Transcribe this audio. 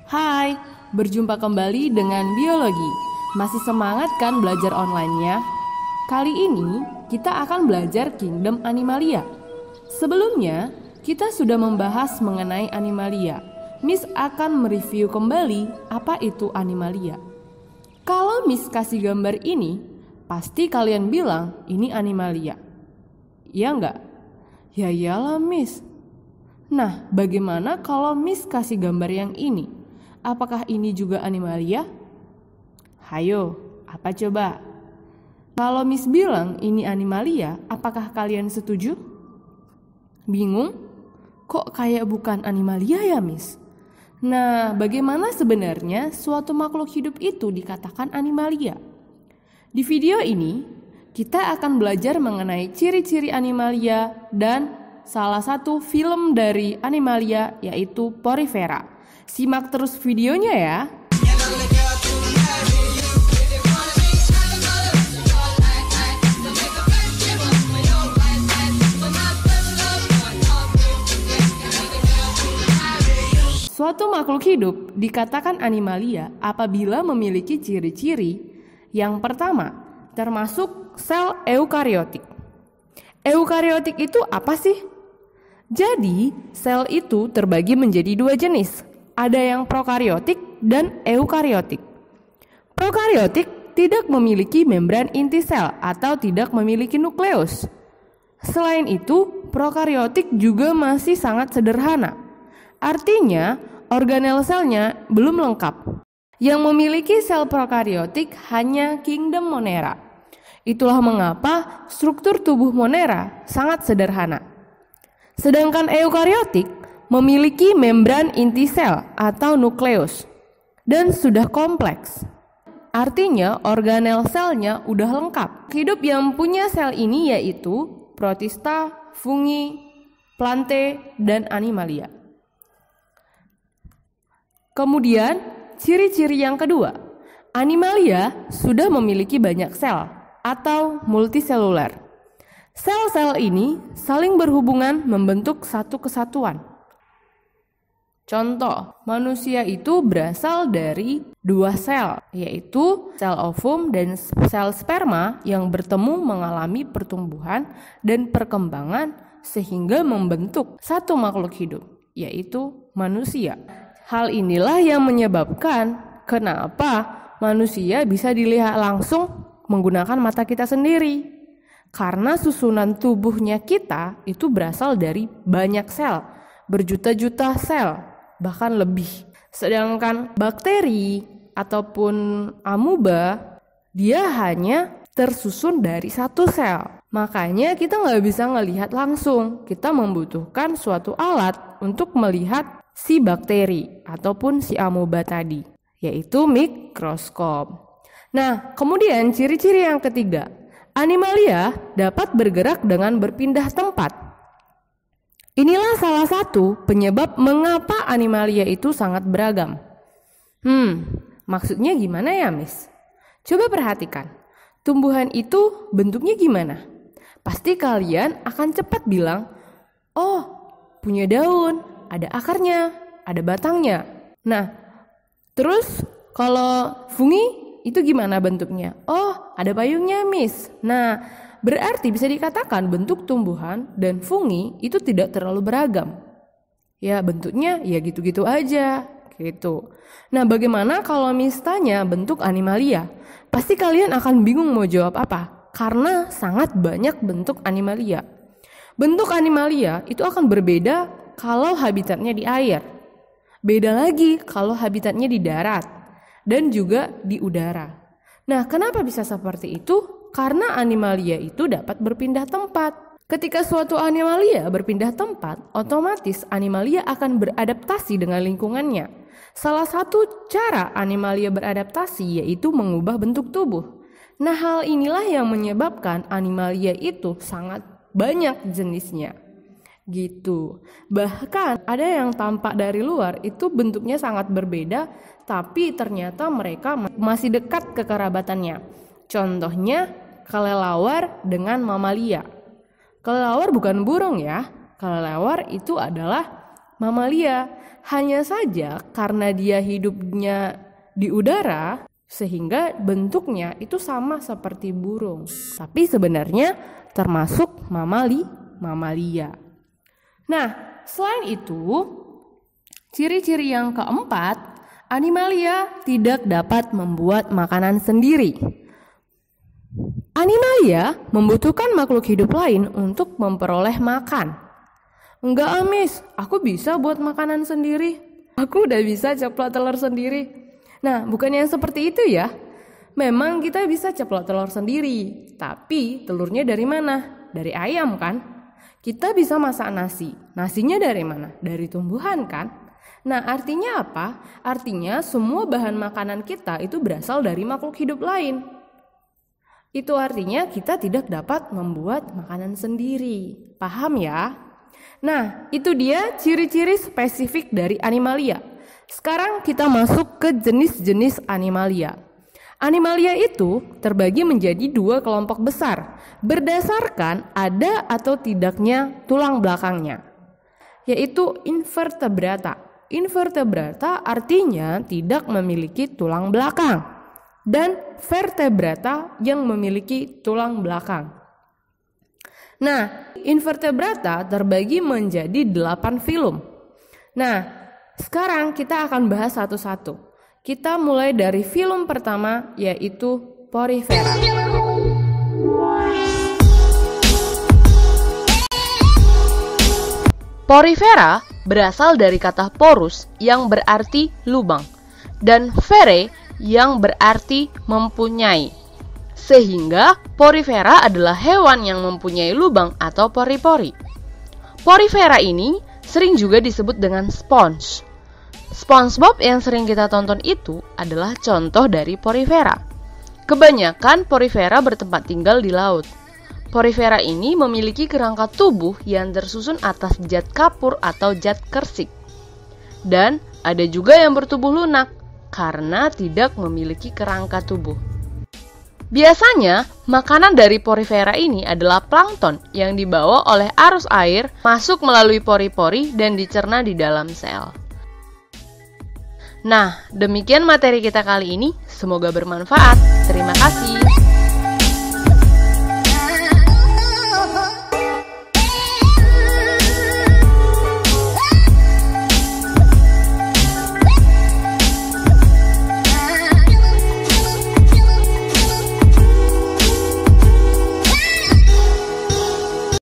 Hai, berjumpa kembali dengan biologi. Masih semangat kan belajar online-nya? Kali ini kita akan belajar Kingdom Animalia. Sebelumnya, kita sudah membahas mengenai Animalia. Miss akan mereview kembali apa itu Animalia. Kalau Miss kasih gambar ini, pasti kalian bilang ini Animalia. Iya enggak? Ya iyalah Miss. Nah, bagaimana kalau Miss kasih gambar yang ini? Apakah ini juga Animalia? Hayo, apa coba? Kalau Miss bilang ini Animalia, apakah kalian setuju? Bingung? Kok kayak bukan Animalia ya Miss? Nah, bagaimana sebenarnya suatu makhluk hidup itu dikatakan Animalia? Di video ini, kita akan belajar mengenai ciri-ciri Animalia dan salah satu film dari Animalia yaitu Porifera. Simak terus videonya ya. Suatu makhluk hidup dikatakan Animalia apabila memiliki ciri-ciri. Yang pertama, termasuk sel eukariotik. Eukariotik itu apa sih? Jadi, sel itu terbagi menjadi dua jenis. Ada yang prokariotik dan eukariotik. Prokariotik tidak memiliki membran inti sel atau tidak memiliki nukleus. Selain itu, prokariotik juga masih sangat sederhana. Artinya, organel selnya belum lengkap. Yang memiliki sel prokariotik hanya Kingdom Monera. Itulah mengapa struktur tubuh Monera sangat sederhana. Sedangkan eukariotik memiliki membran inti sel atau nukleus dan sudah kompleks. Artinya organel selnya udah lengkap. Hidup yang punya sel ini yaitu protista, fungi, plante, dan animalia. Kemudian ciri-ciri yang kedua, animalia sudah memiliki banyak sel atau multiselular. Sel-sel ini saling berhubungan membentuk satu kesatuan. Contoh, manusia itu berasal dari dua sel, yaitu sel ovum dan sel sperma yang bertemu mengalami pertumbuhan dan perkembangan sehingga membentuk satu makhluk hidup, yaitu manusia. Hal inilah yang menyebabkan kenapa manusia bisa dilihat langsung menggunakan mata kita sendiri. Karena susunan tubuhnya kita itu berasal dari banyak sel, berjuta-juta sel, bahkan lebih. Sedangkan bakteri ataupun amuba, dia hanya tersusun dari satu sel. Makanya kita nggak bisa ngelihat langsung. Kita membutuhkan suatu alat untuk melihat si bakteri ataupun si amuba tadi, yaitu mikroskop. Nah, kemudian ciri-ciri yang ketiga, animalia dapat bergerak dengan berpindah tempat. Inilah salah satu penyebab mengapa animalia itu sangat beragam. Maksudnya gimana ya, Miss? Coba perhatikan, tumbuhan itu bentuknya gimana? Pasti kalian akan cepat bilang, oh, punya daun, ada akarnya, ada batangnya. Nah, terus kalau fungi itu gimana bentuknya? Oh, ada payungnya, Miss. Nah, berarti bisa dikatakan bentuk tumbuhan dan fungi itu tidak terlalu beragam. Ya, bentuknya ya gitu-gitu aja, gitu. Nah, bagaimana kalau Miss tanya bentuk animalia? Pasti kalian akan bingung mau jawab apa, karena sangat banyak bentuk animalia. Bentuk animalia itu akan berbeda kalau habitatnya di air. Beda lagi kalau habitatnya di darat dan juga di udara. Nah, kenapa bisa seperti itu? Karena animalia itu dapat berpindah tempat. Ketika suatu animalia berpindah tempat, otomatis animalia akan beradaptasi dengan lingkungannya. Salah satu cara animalia beradaptasi yaitu mengubah bentuk tubuh. Nah, hal inilah yang menyebabkan animalia itu sangat banyak jenisnya. Gitu. Bahkan ada yang tampak dari luar itu bentuknya sangat berbeda, tapi ternyata mereka masih dekat kekerabatannya. Contohnya kelelawar dengan mamalia. Kelelawar bukan burung ya. Kelelawar itu adalah mamalia. Hanya saja karena dia hidupnya di udara, sehingga bentuknya itu sama seperti burung. Tapi sebenarnya termasuk mamalia. Nah, selain itu, ciri-ciri yang keempat, animalia tidak dapat membuat makanan sendiri. Animalia membutuhkan makhluk hidup lain untuk memperoleh makan. Enggak, Amis, aku bisa buat makanan sendiri. Aku udah bisa ceplok telur sendiri. Nah, bukan yang seperti itu ya. Memang kita bisa ceplok telur sendiri, tapi telurnya dari mana? Dari ayam kan? Kita bisa masak nasi. Nasinya dari mana? Dari tumbuhan kan? Nah, artinya apa? Artinya semua bahan makanan kita itu berasal dari makhluk hidup lain. Itu artinya kita tidak dapat membuat makanan sendiri. Paham ya? Nah, itu dia ciri-ciri spesifik dari animalia. Sekarang kita masuk ke jenis-jenis animalia. Animalia itu terbagi menjadi dua kelompok besar berdasarkan ada atau tidaknya tulang belakangnya, yaitu invertebrata. Invertebrata artinya tidak memiliki tulang belakang, dan vertebrata yang memiliki tulang belakang. Nah, invertebrata terbagi menjadi 8 filum. Nah, sekarang kita akan bahas satu-satu. Kita mulai dari filum pertama, yaitu Porifera. Porifera berasal dari kata porus yang berarti lubang dan fere yang berarti mempunyai. Sehingga porifera adalah hewan yang mempunyai lubang atau pori-pori. Porifera ini sering juga disebut dengan sponge. SpongeBob yang sering kita tonton itu adalah contoh dari porifera. Kebanyakan porifera bertempat tinggal di laut. Porifera ini memiliki kerangka tubuh yang tersusun atas zat kapur atau zat kersik. Dan ada juga yang bertubuh lunak karena tidak memiliki kerangka tubuh. Biasanya, makanan dari porifera ini adalah plankton yang dibawa oleh arus air, masuk melalui pori-pori dan dicerna di dalam sel. Nah, demikian materi kita kali ini. Semoga bermanfaat. Terima kasih.